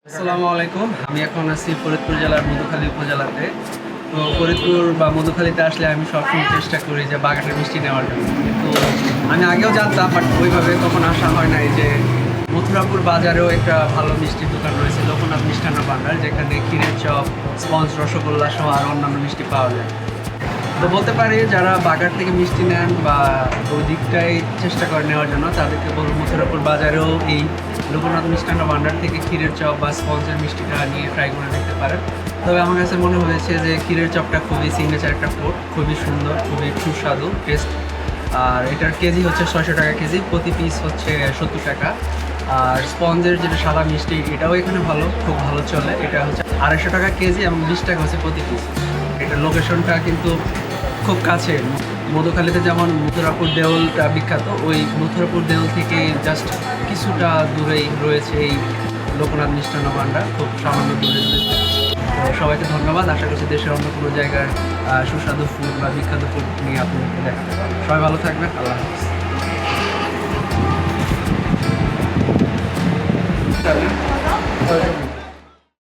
আসসালামু আলাইকুম। আমি এখন আছি ফরিদপুর জেলার মধুখালী উপজেলাতে। তো ফরিদপুর বা মধুখালীতে আসলে আমি সবসময় চেষ্টা করি যে বাগানের মিষ্টি নেওয়ার জন্য। কিন্তু আমি আগেও জানতাম, বাট ওইভাবে তখন আসা হয় নাই যে মথুরাপুর বাজারেও একটা ভালো মিষ্টির দোকান রয়েছে, লোকনাথ মিষ্টান্ন ভাণ্ডার, যেখানে ক্ষীরের চপ, স্পঞ্জ, রসগোল্লা সহ আর অন্যান্য মিষ্টি পাওয়া যায়। তো বলতে পারি যারা বাগান থেকে মিষ্টি নেন বা ওই দিকটাই চেষ্টা করে নেওয়ার জন্য, তাদেরকে বলবো মথুরাপুর বাজারেও এই লোকনাথ মিষ্টান্ন ভাণ্ডার থেকে ক্ষীরের চপ বা স্পঞ্জের মিষ্টিটা নিয়ে ট্রাই করে দেখতে পারেন। তবে আমার কাছে মনে হয়েছে যে ক্ষীরের চপটা খুবই সিগনেচার একটা ফুড, খুবই সুন্দর, খুবই সুস্বাদু টেস্ট। আর এটার কেজি হচ্ছে 600 টাকা কেজি, প্রতি পিস হচ্ছে 70 টাকা। আর স্পঞ্জের যেটা সাদা মিষ্টি, এটাও এখানে ভালো, খুব ভালো চলে। এটা হচ্ছে 250 টাকা কেজি এবং 20 টাকা হচ্ছে প্রতি পিস। এটা লোকেশনটা কিন্তু খুব কাছে। মধুখালীতে যেমন মথুরাপুর দেউলটা বিখ্যাত, ওই মথুরাপুর দেউল থেকে জাস্ট কিছুটা দূরেই রয়েছে এই লোকনাথ মিষ্টান্ন ভাণ্ডার, খুব সামান্য দূরে রয়েছে। তো সবাইকে ধন্যবাদ। আশা করছি দেশের অন্য কোনো জায়গার সুস্বাদু ফুড বা বিখ্যাত ফুড নিয়ে আপনাদেরকে দেখাতে পারবো। সবাই ভালো থাকবেন। আল্লাহ হাফিজ।